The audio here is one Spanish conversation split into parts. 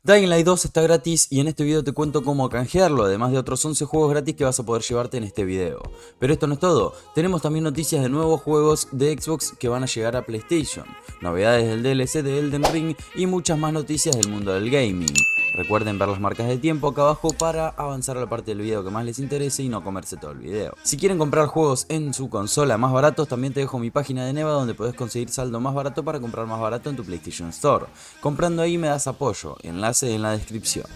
Dying Light 2 está gratis y en este video te cuento cómo canjearlo, además de otros 11 juegos gratis que vas a poder llevarte en este video. Pero esto no es todo, tenemos también noticias de nuevos juegos de Xbox que van a llegar a PlayStation, novedades del DLC de Elden Ring y muchas más noticias del mundo del gaming. Recuerden ver las marcas de tiempo acá abajo para avanzar a la parte del video que más les interese y no comerse todo el video. Si quieren comprar juegos en su consola más baratos, también te dejo mi página de Neva donde podés conseguir saldo más barato para comprar más barato en tu PlayStation Store. Comprando ahí me das apoyo, enlace en la descripción.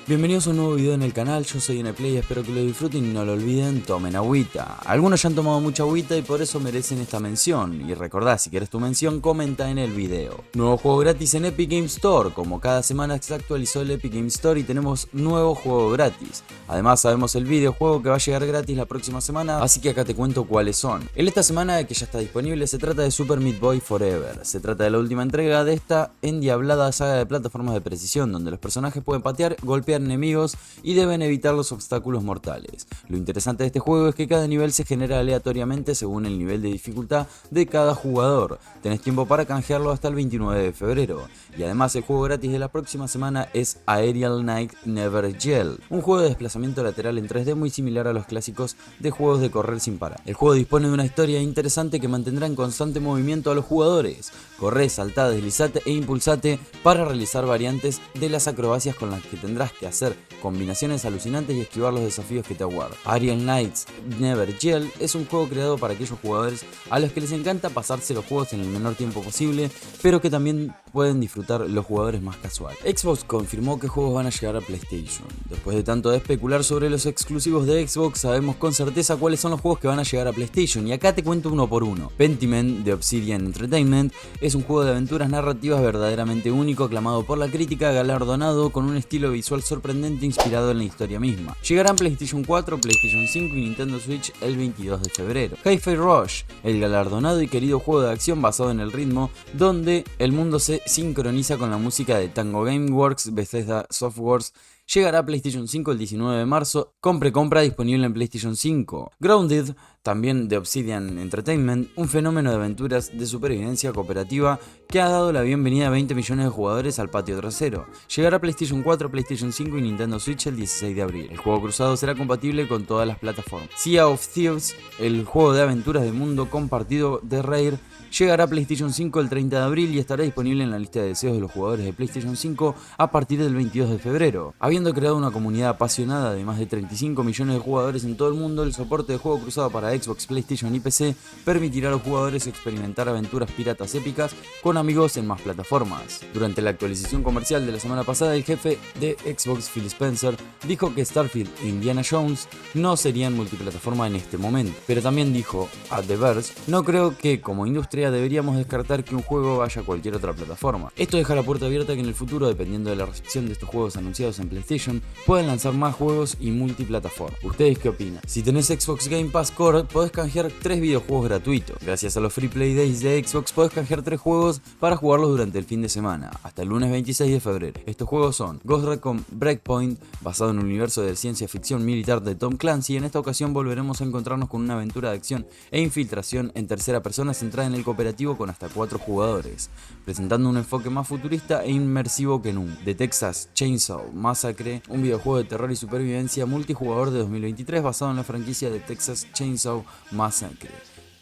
Bienvenidos a un nuevo video en el canal, yo soy Nplay, espero que lo disfruten y no lo olviden, tomen agüita. Algunos ya han tomado mucha agüita y por eso merecen esta mención. Y recordá, si quieres tu mención, comenta en el video. Nuevo juego gratis en Epic Games Store, como cada semana se actualizó el Epic Games Store y tenemos nuevo juego gratis. Además sabemos el videojuego que va a llegar gratis la próxima semana, así que acá te cuento cuáles son. El esta semana que ya está disponible se trata de Super Meat Boy Forever. Se trata de la última entrega de esta endiablada saga de plataformas de precisión, donde los personajes pueden patear, golpear enemigos y deben evitar los obstáculos mortales. Lo interesante de este juego es que cada nivel se genera aleatoriamente según el nivel de dificultad de cada jugador. Tenés tiempo para canjearlo hasta el 29 de febrero. Y además el juego gratis de la próxima semana es Aerial Knight Never Gel, un juego de desplazamiento lateral en 3D muy similar a los clásicos de juegos de correr sin parar. El juego dispone de una historia interesante que mantendrá en constante movimiento a los jugadores. Corre, saltá, deslizate e impulsate para realizar variantes de las acrobacias con las que tendrás que hacer combinaciones alucinantes y esquivar los desafíos que te aguardan. Aerial Knights Never Gel es un juego creado para aquellos jugadores a los que les encanta pasarse los juegos en el menor tiempo posible, pero que también pueden disfrutar los jugadores más casuales. Xbox confirmó que juegos van a llegar a PlayStation. Después de tanto de especular sobre los exclusivos de Xbox, sabemos con certeza cuáles son los juegos que van a llegar a PlayStation, y acá te cuento uno por uno. Pentiment de Obsidian Entertainment es un juego de aventuras narrativas verdaderamente único, aclamado por la crítica, galardonado con un estilo visual sorprendente inspirado en la historia misma. Llegarán PlayStation 4, PlayStation 5 y Nintendo Switch el 22 de febrero. Hi-Fi Rush, el galardonado y querido juego de acción basado en el ritmo, donde el mundo se sincroniza con la música de Tango Gameworks, Bethesda Softworks, llegará a PlayStation 5 el 19 de marzo, con precompra disponible en PlayStation 5. Grounded, también de Obsidian Entertainment, un fenómeno de aventuras de supervivencia cooperativa que ha dado la bienvenida a 20 millones de jugadores al patio trasero. Llegará a PlayStation 4, PlayStation 5 y Nintendo Switch el 16 de abril. El juego cruzado será compatible con todas las plataformas. Sea of Thieves, el juego de aventuras de mundo compartido de Rare, llegará a PlayStation 5 el 30 de abril y estará disponible en la lista de deseos de los jugadores de PlayStation 5 a partir del 22 de febrero. Habiendo creado una comunidad apasionada de más de 35 millones de jugadores en todo el mundo, el soporte de juego cruzado para Xbox, PlayStation y PC permitirá a los jugadores experimentar aventuras piratas épicas con amigos en más plataformas. Durante la actualización comercial de la semana pasada, el jefe de Xbox, Phil Spencer, dijo que Starfield e Indiana Jones no serían multiplataforma en este momento, pero también dijo a The Verge: no creo que como industria deberíamos descartar que un juego vaya a cualquier otra plataforma. Esto deja la puerta abierta que en el futuro, dependiendo de la recepción de estos juegos anunciados en PlayStation, pueden lanzar más juegos y multiplataforma. ¿Ustedes qué opinan? Si tenés Xbox Game Pass Core, podés canjear 3 videojuegos gratuitos. Gracias a los Free Play Days de Xbox, podés canjear 3 juegos para jugarlos durante el fin de semana, hasta el lunes 26 de febrero. Estos juegos son Ghost Recon Breakpoint, basado en un universo de ciencia ficción militar de Tom Clancy. En esta ocasión volveremos a encontrarnos con una aventura de acción e infiltración en tercera persona centrada en el cooperativo con hasta 4 jugadores, presentando un enfoque más futurista e inmersivo que nunca. The Texas Chainsaw Massacre, un videojuego de terror y supervivencia multijugador de 2023 basado en la franquicia de Texas Chainsaw Massacre.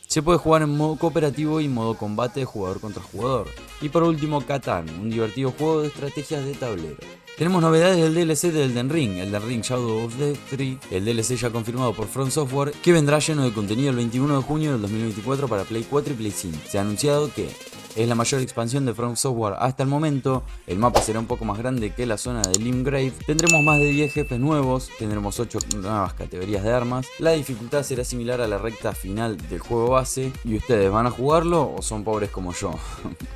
Se puede jugar en modo cooperativo y modo combate de jugador contra jugador. Y por último, Catan, un divertido juego de estrategias de tablero. Tenemos novedades del DLC de Elden Ring Shadow of the 3, el DLC ya confirmado por From Software, que vendrá lleno de contenido el 21 de junio del 2024 para Play 4 y Play 5. Se ha anunciado que es la mayor expansión de From Software hasta el momento. El mapa será un poco más grande que la zona de Limgrave. Tendremos más de 10 jefes nuevos. Tendremos 8 nuevas categorías de armas. La dificultad será similar a la recta final del juego base. ¿Y ustedes van a jugarlo o son pobres como yo?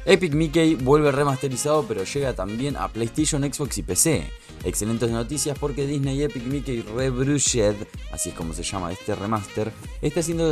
Epic Mickey vuelve remasterizado, pero llega también a PlayStation, Xbox y PC. Excelentes noticias porque Disney Epic Mickey Rebrushed, así es como se llama este remaster, está siendo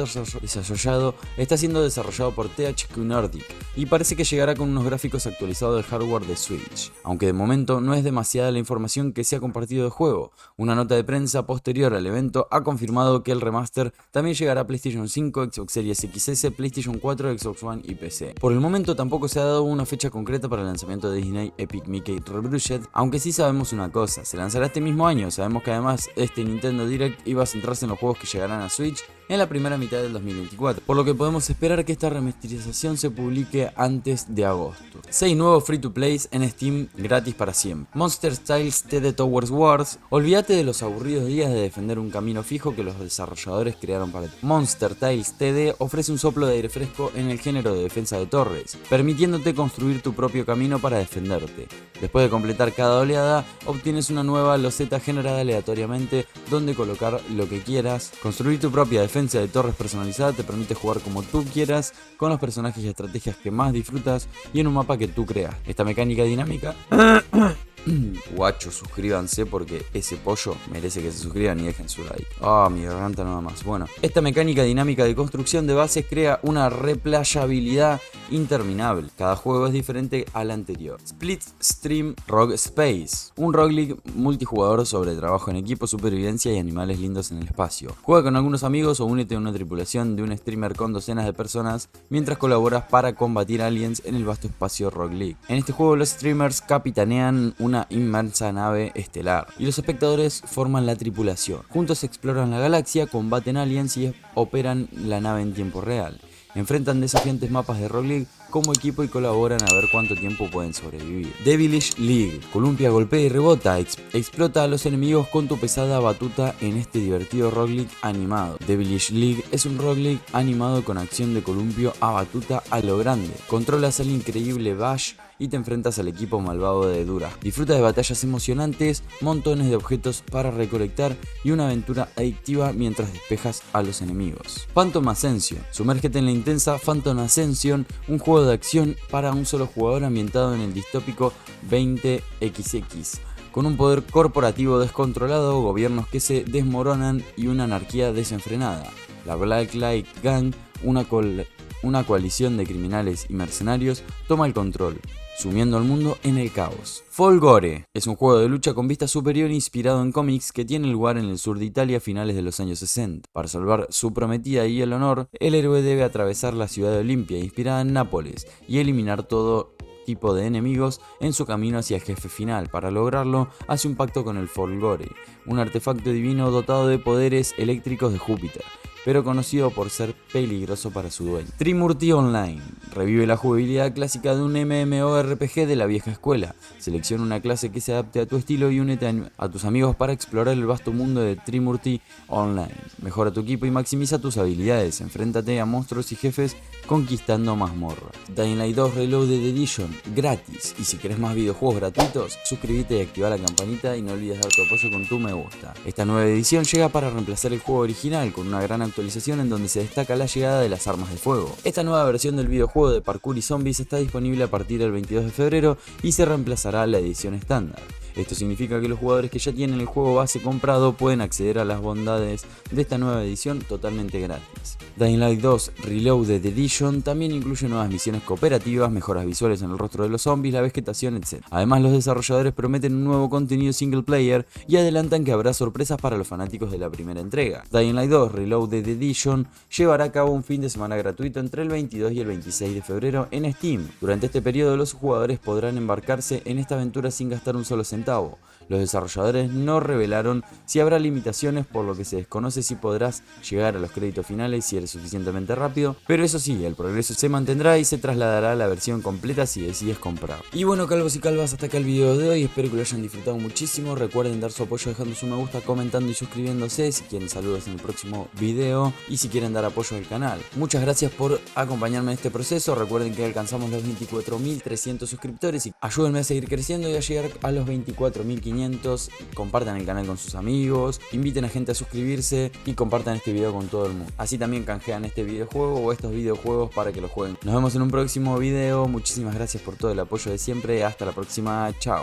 desarrollado por THQ Nordic y parece que llegará con unos gráficos actualizados del hardware de Switch, aunque de momento no es demasiada la información que se ha compartido del juego. Una nota de prensa posterior al evento ha confirmado que el remaster también llegará a PlayStation 5, Xbox Series XS, PlayStation 4, Xbox One y PC. Por el momento tampoco se ha dado una fecha concreta para el lanzamiento de Disney Epic Mickey Rebrushed, aunque sí sabemos una cosa, se lanzará este mismo año. Sabemos que además este Nintendo Direct iba a centrarse en los juegos que llegarán a Switch en la primera mitad del 2024, por lo que podemos esperar que esta remasterización se publique antes de agosto. 6 nuevos free to plays en Steam gratis para siempre. Monster Styles TD Towers Wars. Olvídate de los aburridos días de defender un camino fijo que los desarrolladores crearon para ti. Monster Styles TD ofrece un soplo de aire fresco en el género de defensa de torres, permitiéndote construir tu propio camino para defenderte. Después de completar cada oleada, obtienes una nueva loseta generada aleatoriamente donde colocar lo que quieras. Construir tu propia defensa de torres personalizada te permite jugar como tú quieras, con los personajes y estrategias que más disfrutas y en un mapa que tú creas. Esta mecánica dinámica... Guachos, suscríbanse porque ese pollo merece que se suscriban y dejen su like. Mi garganta nada más. Bueno, esta mecánica dinámica de construcción de bases crea una replayabilidad interminable. Cada juego es diferente al anterior. Split Stream Rogue Space, un roguelike multijugador sobre trabajo en equipo, supervivencia y animales lindos en el espacio. Juega con algunos amigos o únete a una tripulación de un streamer con docenas de personas mientras colaboras para combatir aliens en el vasto espacio roguelike. En este juego los streamers capitanean una inmensa nave estelar y los espectadores forman la tripulación. Juntos exploran la galaxia, combaten aliens y operan la nave en tiempo real. Enfrentan desafiantes mapas de roguelike como equipo y colaboran a ver cuánto tiempo pueden sobrevivir. Devilish League. Columpia golpea y rebota. Explota a los enemigos con tu pesada batuta en este divertido roguelike animado. Devilish League es un roguelike animado con acción de columpio a batuta a lo grande. Controlas al increíble Bash y te enfrentas al equipo malvado de Dura. Disfruta de batallas emocionantes, montones de objetos para recolectar y una aventura adictiva mientras despejas a los enemigos. Phantom Ascension. Sumérgete en la intensa Phantom Ascension, un juego de acción para un solo jugador ambientado en el distópico 20XX. Con un poder corporativo descontrolado, gobiernos que se desmoronan y una anarquía desenfrenada. La Black Light Gang, una coalición de criminales y mercenarios, toma el control, sumiendo al mundo en el caos. Fall Gore es un juego de lucha con vista superior inspirado en cómics que tiene lugar en el sur de Italia a finales de los años 60. Para salvar su prometida y el honor, el héroe debe atravesar la ciudad de Olimpia, inspirada en Nápoles, y eliminar todo tipo de enemigos en su camino hacia el jefe final. Para lograrlo, hace un pacto con el Fall Gore, un artefacto divino dotado de poderes eléctricos de Júpiter, pero conocido por ser peligroso para su dueño. Trimurti Online revive la jugabilidad clásica de un MMORPG de la vieja escuela. Selecciona una clase que se adapte a tu estilo y únete a tus amigos para explorar el vasto mundo de Trimurti Online. Mejora tu equipo y maximiza tus habilidades. Enfréntate a monstruos y jefes conquistando mazmorras. Dying Light 2 Reloaded Edition gratis. Y si querés más videojuegos gratuitos, suscríbete y activa la campanita y no olvides dar tu apoyo con tu me gusta. Esta nueva edición llega para reemplazar el juego original con una gran actualización en donde se destaca la llegada de las armas de fuego. Esta nueva versión del videojuego de parkour y zombies está disponible a partir del 22 de febrero y se reemplazará la edición estándar. Esto significa que los jugadores que ya tienen el juego base comprado pueden acceder a las bondades de esta nueva edición totalmente gratis. Dying Light 2 Reloaded Edition también incluye nuevas misiones cooperativas, mejoras visuales en el rostro de los zombies, la vegetación, etc. Además, los desarrolladores prometen un nuevo contenido single player y adelantan que habrá sorpresas para los fanáticos de la primera entrega. Dying Light 2 Reloaded Edition llevará a cabo un fin de semana gratuito entre el 22 y el 26 de febrero en Steam. Durante este periodo, los jugadores podrán embarcarse en esta aventura sin gastar un solo centavo. Los desarrolladores no revelaron si habrá limitaciones, por lo que se desconoce si podrás llegar a los créditos finales si eres suficientemente rápido, pero eso sí, el progreso se mantendrá y se trasladará a la versión completa si decides comprar. Y bueno, calvos y calvas, hasta acá el video de hoy, espero que lo hayan disfrutado muchísimo. Recuerden dar su apoyo dejando su me gusta, comentando y suscribiéndose si quieren saludos en el próximo video y si quieren dar apoyo al canal. Muchas gracias por acompañarme en este proceso. Recuerden que alcanzamos los 24.300 suscriptores y ayúdenme a seguir creciendo y a llegar a los 24.500. Compartan el canal con sus amigos, inviten a gente a suscribirse y compartan este video con todo el mundo. Así también canjean este videojuego o estos videojuegos para que lo jueguen. Nos vemos en un próximo video. Muchísimas gracias por todo el apoyo de siempre. Hasta la próxima. Chao.